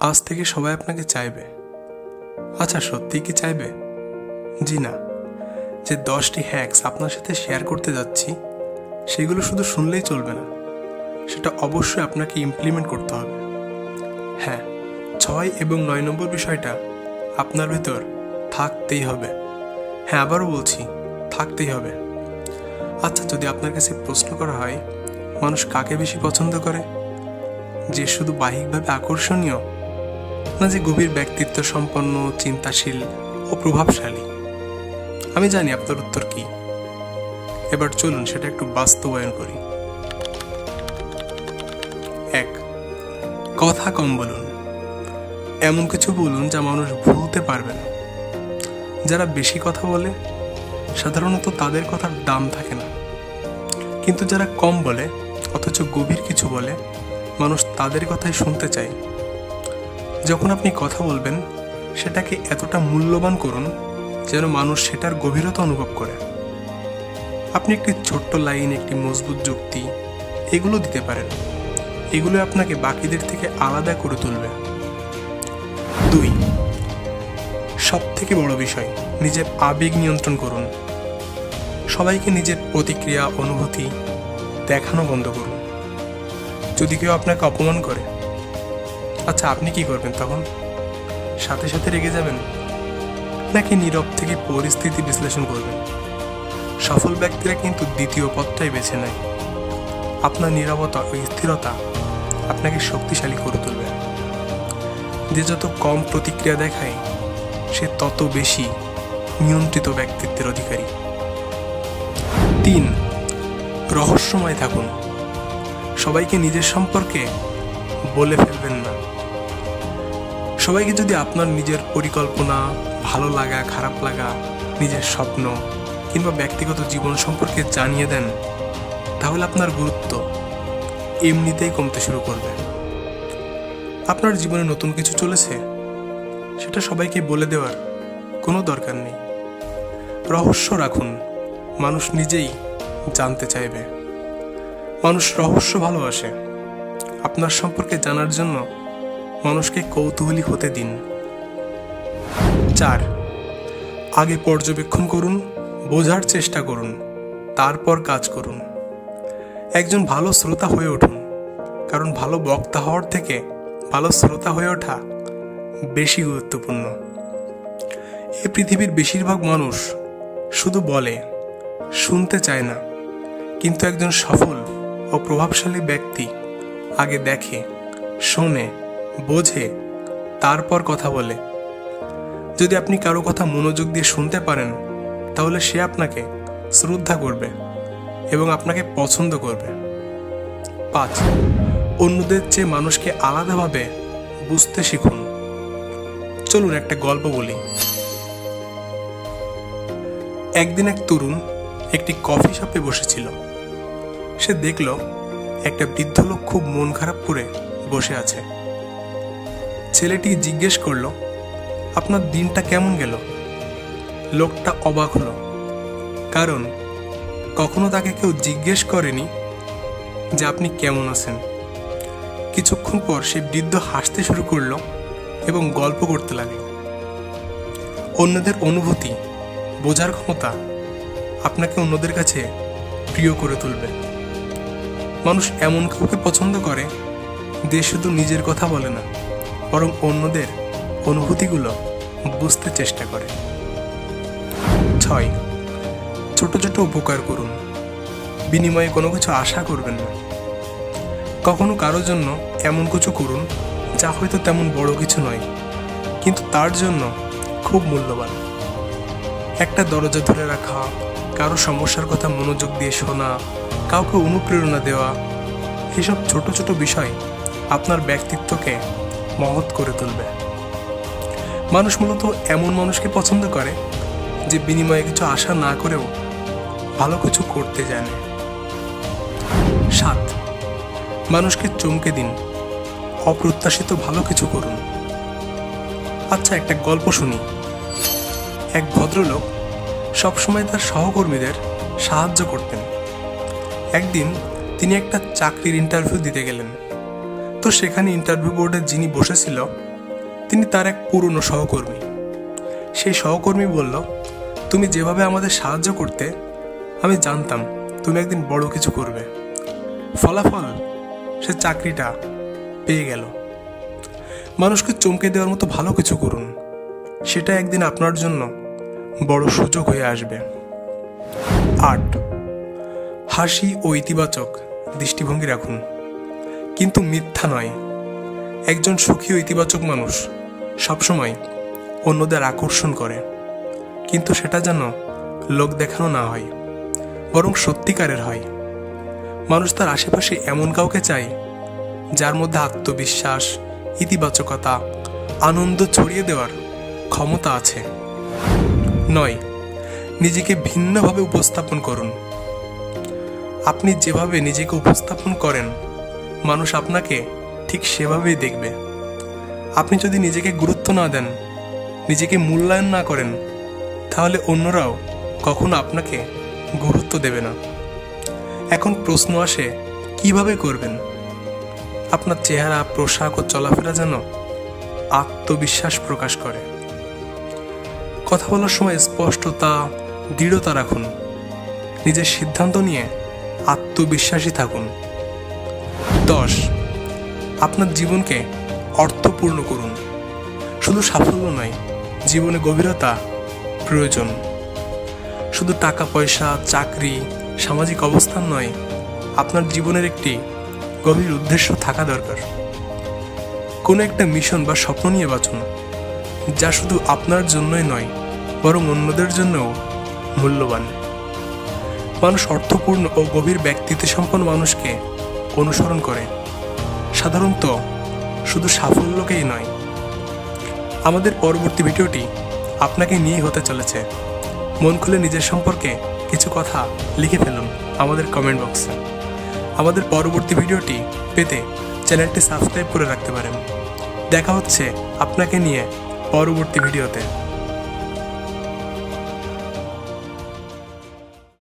আজ থেকে সবাই আপনাকে চাইবে। আচ্ছা, সত্যিই কি চাইবে? জি না। যে 10টি হ্যাকস আপনার সাথে শেয়ার করতে যাচ্ছি, সেগুলো শুধু শুনলেই চলবে না, সেটা অবশ্যই আপনাকে ইমপ্লিমেন্ট করতে হবে। হ্যাঁ, 6 এবং 9 নম্বর বিষয়টা আপনার ভেতর থাকতেই হবে। হ্যাঁ, আবারও বলছি, থাকতেই হবে। আচ্ছা, যদি আপনার কাছে প্রশ্ন করা হয় মানুষ কাকে বেশি পছন্দ করে, যে শুধু বাহ্যিকভাবে আকর্ষণীয়, না যে গভীর ব্যক্তিত্ব সম্পন্ন, চিন্তাশীল ও প্রভাবশালী? আমি জানি আপনার উত্তর কি। এবার চলুন সেটা একটু বাস্তবায়ন করি। 1. কথা কম বলুন। এমন কিছু বলুন যা মানুষ ভুলতে পারবে না। যারা বেশি কথা বলে সাধারণত তাদের কথার দাম থাকে না, কিন্তু যারা কম বলে অথচ গভীর কিছু বলে, মানুষ তাদের কথাই শুনতে চায়। যখন আপনি কথা বলবেন, সেটাকে এতটা মূল্যবান করুন যেন মানুষ সেটার গভীরতা অনুভব করে। আপনি একটি ছোট্ট লাইন, একটি মজবুত যুক্তি, এগুলো দিতে পারেন। এগুলো আপনাকে বাকিদের থেকে আলাদা করে তুলবে। 2. সবথেকে বড় বিষয়, নিজের আবেগ নিয়ন্ত্রণ করুন। সবাইকে নিজের প্রতিক্রিয়া, অনুভূতি দেখানো বন্ধ করুন। যদি কেউ আপনাকে অপমান করে, আচ্ছা আপনি কি করবেন তখন? সাথে সাথে রেগে যাবেন, নাকি নীরব থেকে পরিস্থিতি বিশ্লেষণ করবেন? সফল ব্যক্তিরা কিন্তু দ্বিতীয় পথটাই বেছে নেয়। আপনার নীরবতা ও স্থিরতা আপনাকে শক্তিশালী করে তুলবে। যে যত কম প্রতিক্রিয়া দেখায়, সে তত বেশি নিয়ন্ত্রিত ব্যক্তিত্বের অধিকারী। 3. রহস্যময় থাকুন। সবাইকে নিজের সম্পর্কে বলে ফেলবেন না। সবাইকে যদি আপনার নিজের পরিকল্পনা, ভালো লাগা, খারাপ লাগা, নিজের স্বপ্ন কিংবা ব্যক্তিগত জীবন সম্পর্কে জানিয়ে দেন, তাহলে আপনার গুরুত্ব এমনিতেই কমতে শুরু করবে। আপনার জীবনে নতুন কিছু চলেছে, সেটা সবাইকে বলে দেওয়ার কোনো দরকার নেই। রহস্য রাখুন, মানুষ নিজেই জানতে চাইবে। মানুষ রহস্য ভালোবাসে। আপনার সম্পর্কে জানার জন্য মানুষকে কৌতূহলী হতে দিন। 4. আগে পর্যবেক্ষণ করুন, বোঝার চেষ্টা করুন, তারপর কাজ করুন। একজন ভালো শ্রোতা হয়ে উঠুন, কারণ ভালো বক্তা হওয়ার থেকে ভালো শ্রোতা হয়ে ওঠা বেশি গুরুত্বপূর্ণ। এই পৃথিবীর বেশিরভাগ মানুষ শুধু বলে, শুনতে চায় না। কিন্তু একজন সফল ও প্রভাবশালী ব্যক্তি আগে দেখে, শোনে, বোঝে, তারপর কথা বলে। যদি আপনি কারো কথা মনোযোগ দিয়ে শুনতে পারেন, তাহলে সে আপনাকে শ্রদ্ধা করবে এবং আপনাকে পছন্দ করবে। 5. অন্যদের চেয়ে মানুষকে আলাদাভাবে বুঝতে শিখুন। চলুন একটা গল্প বলি। একদিন এক তরুণ একটি কফি শপে বসেছিল। সে দেখল একটা বৃদ্ধ লোক খুব মন খারাপ করে বসে আছে। ছেলেটি জিজ্ঞেস করল, আপনার দিনটা কেমন গেল? লোকটা অবাক হলো, কারণ কখনো তাকে কেউ জিজ্ঞেস করেনি যে আপনি কেমন আছেন। কিছুক্ষণ পর সে বৃদ্ধ হাসতে শুরু করলো এবং গল্প করতে লাগলো। অন্যদের অনুভূতি বোঝার ক্ষমতা আপনাকে অন্যদের কাছে প্রিয় করে তুলবে। মানুষ এমন কাউকে পছন্দ করে যে শুধু নিজের কথা বলে না, বরং অন্যদের অনুভূতিগুলো বুঝতে চেষ্টা করে। 6. ছোট ছোট উপকার করুন, বিনিময়ে কোনো কিছু আশা করবেন না। কখনো কারোর জন্য এমন কিছু করুন যা হয়তো তেমন বড় কিছু নয়, কিন্তু তার জন্য খুব মূল্যবান। একটা দরজা ধরে রাখা, কারো সমস্যার কথা মনোযোগ দিয়ে শোনা, কাউকে অনুপ্রেরণা দেওয়া, এসব ছোট ছোট বিষয় আপনার ব্যক্তিত্বকে মহৎ করে তুলবে। মানুষ মূলত এমন মানুষকে পছন্দ করে যে বিনিময়ে কিছু আশা না করেও ভালো কিছু করতে জানে। 7. মানুষকে চমকে দিন, অপ্রত্যাশিত ভালো কিছু করুন। আচ্ছা, একটা গল্প শুনি। এক ভদ্রলোক সবসময় তার সহকর্মীদের সাহায্য করতেন। একদিন তিনি একটা চাকরির ইন্টারভিউ দিতে গেলেন। তো সেখানে ইন্টারভিউ বোর্ডে যিনি বসেছিল তিনি তার এক পুরনো সহকর্মী। সেই সহকর্মী বলল, তুমি যেভাবে আমাদের সাহায্য করতে, আমি জানতাম তুমি একদিন বড় কিছু করবে। ফলাফল, সে চাকরিটা পেয়ে গেল। মানুষকে চমকে দেওয়ার মতো ভালো কিছু করুন, সেটা একদিন আপনার জন্য বড় সুযোগ হয়ে আসবে। 8. হাসি ও ইতিবাচক দৃষ্টিভঙ্গি রাখুন, কিন্তু মিথ্যা নয়। একজন সুখী ও ইতিবাচক মানুষ সবসময় অন্যদের আকর্ষণ করে, কিন্তু সেটা যেন লোক দেখানো না হয়, বরং সত্যিকারের হয়। মানুষ তার আশেপাশে এমন কাউকে চায় যার মধ্যে আত্মবিশ্বাস, ইতিবাচকতা, আনন্দ ছড়িয়ে দেওয়ার ক্ষমতা আছে। 9. নিজেকে ভিন্নভাবে উপস্থাপন করুন। আপনি যেভাবে নিজেকে উপস্থাপন করেন, মানুষ আপনাকে ঠিক সেভাবেই দেখবে। আপনি যদি নিজেকে গুরুত্ব না দেন, নিজেকে মূল্যায়ন না করেন, তাহলে অন্যরাও কখনো আপনাকে গুরুত্ব দেবে না। এখন প্রশ্ন আসে, কিভাবে করবেন? আপনার চেহারা, পোশাক ও চলাফেরা যেন আত্মবিশ্বাস প্রকাশ করে। কথা বলার সময় স্পষ্টতা, দৃঢ়তা রাখুন। নিজের সিদ্ধান্ত নিয়ে আত্মবিশ্বাসী থাকুন। 10. আপনার জীবনকে অর্থপূর্ণ করুন। শুধু সাফল্য নয়, জীবনে গভীরতা প্রয়োজন। শুধু টাকা পয়সা, চাকরি, সামাজিক অবস্থান নয়, আপনার জীবনের একটি গভীর উদ্দেশ্য থাকা দরকার। কোনো একটা মিশন বা স্বপ্ন নিয়ে বাঁচুন, যা শুধু আপনার জন্যই নয়, বরং অন্যদের জন্যও মূল্যবান। মানুষ অর্থপূর্ণ ও গভীর ব্যক্তিত্ব সম্পন্ন মানুষকে অনুসরণ করে, সাধারণত শুধু সাফল্যকেই নয়। আমাদের পরবর্তী ভিডিওটি আপনাকে নিয়েই হতে চলেছে। মন খুলে নিজের সম্পর্কে কিছু কথা লিখে ফেলুন আমাদের কমেন্ট বক্সে। আমাদের পরবর্তী ভিডিওটি পেতে চ্যানেলটি সাবস্ক্রাইব করে রাখতে পারেন। দেখা হচ্ছে আপনাকে নিয়ে পরবর্তী ভিডিওতে।